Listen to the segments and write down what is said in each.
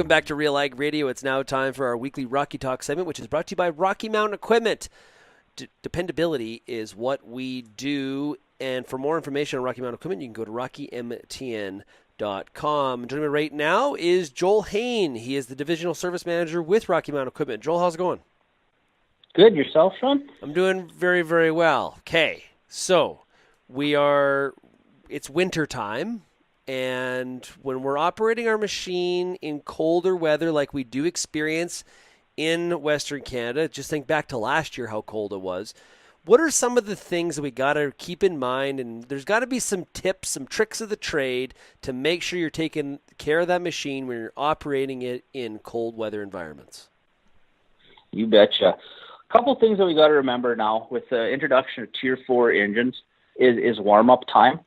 Welcome back to Real Ag Radio. It's now time for our weekly Rocky Talk segment, which is brought to you by Rocky Mountain Equipment. Dependability is what we do. And for more information on Rocky Mountain Equipment, you can go to rockymtn.com. Joining me right now is Joel Hain. He is the Divisional Service Manager with Rocky Mountain Equipment. Joel, how's it going? Good. Yourself, Sean? I'm doing very, very well. Okay, so it's winter time. And when we're operating our machine in colder weather like we do experience in Western Canada, just think back to last year how cold it was. What are some of the things that we got to keep in mind? And there's got to be some tips, some tricks of the trade to make sure you're taking care of that machine when you're operating it in cold weather environments. You betcha. A couple things that we got to remember now with the introduction of Tier 4 engines is warm-up time.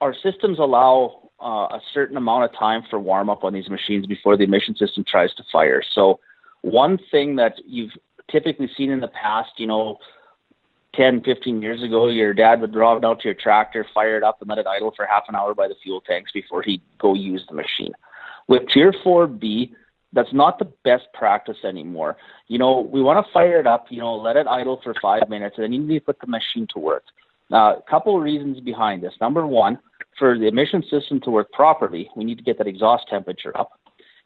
Our systems allow a certain amount of time for warm-up on these machines before the emission system tries to fire. So one thing that you've typically seen in the past, 10, 15 years ago, your dad would drive out to your tractor, fire it up, and let it idle for half an hour by the fuel tanks before he'd go use the machine. With Tier 4B, that's not the best practice anymore. We want to fire it up, let it idle for 5 minutes, and then you need to put the machine to work. Now, a couple of reasons behind this. Number one, for the emission system to work properly, we need to get that exhaust temperature up.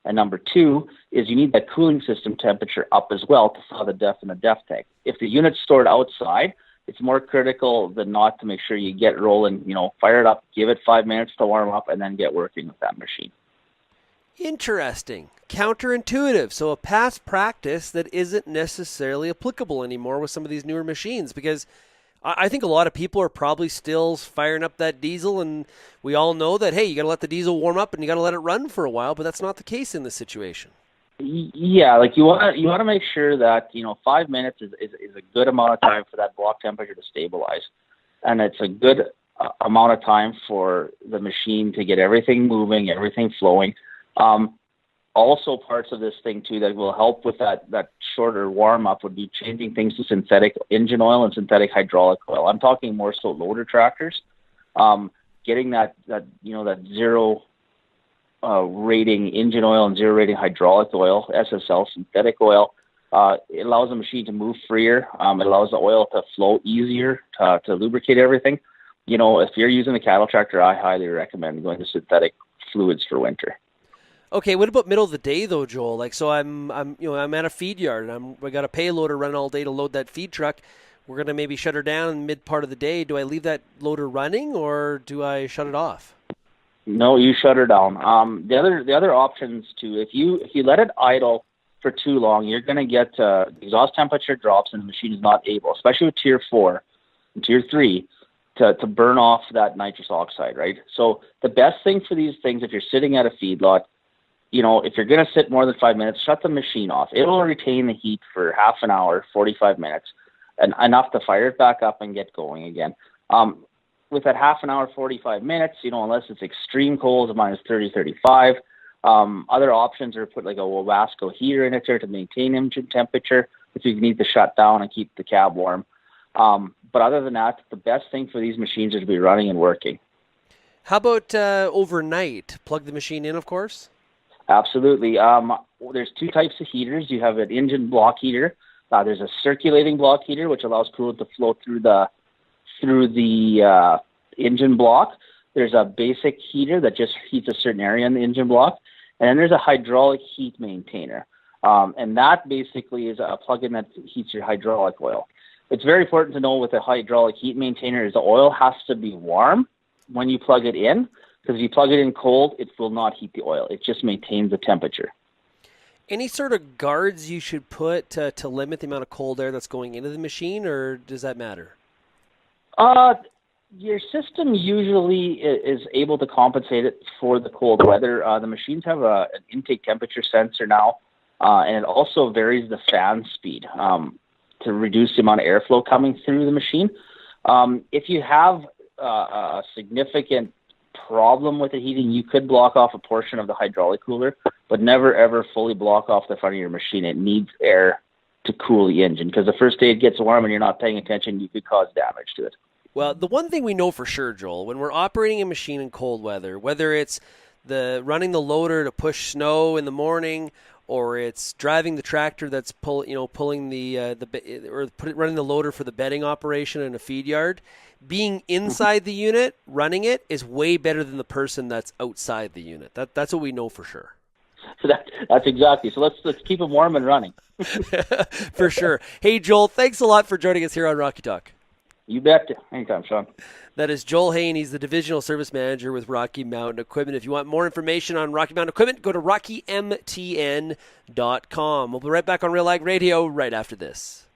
And number two is you need that cooling system temperature up as well to thaw the DEF in the DEF tank. If the unit's stored outside, it's more critical than not to make sure you get rolling, fire it up, give it 5 minutes to warm up, and then get working with that machine. Interesting. Counterintuitive. So a past practice that isn't necessarily applicable anymore with some of these newer machines, because I think a lot of people are probably still firing up that diesel, and we all know that, hey, you got to let the diesel warm up and you got to let it run for a while, but that's not the case in this situation. Yeah, like you want to make sure that 5 minutes is a good amount of time for that block temperature to stabilize, and it's a good amount of time for the machine to get everything moving, everything flowing. Also, parts of this thing too that will help with that shorter warm up would be changing things to synthetic engine oil and synthetic hydraulic oil. I'm talking more so loader tractors. Getting that zero rating engine oil and zero rating hydraulic oil, SSL synthetic oil, it allows the machine to move freer. It allows the oil to flow easier to lubricate everything. If you're using a cattle tractor, I highly recommend going to synthetic fluids for winter. Okay, what about middle of the day though, Joel? Like, so I'm at a feed yard and we got a payloader running all day to load that feed truck. We're gonna maybe shut her down in mid part of the day. Do I leave that loader running or do I shut it off? No, you shut her down. The other options too. If you let it idle for too long, you're gonna get exhaust temperature drops and the machine is not able, especially with Tier 4 and Tier 3, to burn off that nitrous oxide, right? So the best thing for these things, if you're sitting at a feedlot, if you're going to sit more than 5 minutes, shut the machine off. It will retain the heat for half an hour, 45 minutes, and enough to fire it back up and get going again. With that half an hour, 45 minutes, unless it's extreme cold, minus 30, 35, other options are put like a Wabasco heater in it there to maintain engine temperature if you need to shut down and keep the cab warm. But other than that, the best thing for these machines is to be running and working. How about overnight? Plug the machine in, of course? Absolutely. There's two types of heaters. You have an engine block heater. There's a circulating block heater, which allows coolant to flow through the engine block. There's a basic heater that just heats a certain area in the engine block. And then there's a hydraulic heat maintainer. And that basically is a plug-in that heats your hydraulic oil. It's very important to know with a hydraulic heat maintainer is the oil has to be warm when you plug it in. Because if you plug it in cold, it will not heat the oil. It just maintains the temperature. Any sort of guards you should put to limit the amount of cold air that's going into the machine, or does that matter? Your system usually is able to compensate it for the cold weather. The machines have an intake temperature sensor now, and it also varies the fan speed to reduce the amount of airflow coming through the machine. If you have a significant problem with the heating, you could block off a portion of the hydraulic cooler, but never ever fully block off the front of your machine. It needs air to cool the engine, because the first day it gets warm and you're not paying attention, you could cause damage to it. Well, the one thing we know for sure, Joel, when we're operating a machine in cold weather, whether it's the running the loader to push snow in the morning, or it's driving the tractor that's pulling running the loader for the bedding operation in a feed yard. Being inside the unit, running it, is way better than the person that's outside the unit. That's what we know for sure. So that's exactly. So let's keep them warm and running. For sure. Hey, Joel, thanks a lot for joining us here on Rocky Talk. You bet. Anytime, Sean. That is Joel Hayne. He's the Divisional Service Manager with Rocky Mountain Equipment. If you want more information on Rocky Mountain Equipment, go to rockymtn.com. We'll be right back on Real Ag Radio right after this.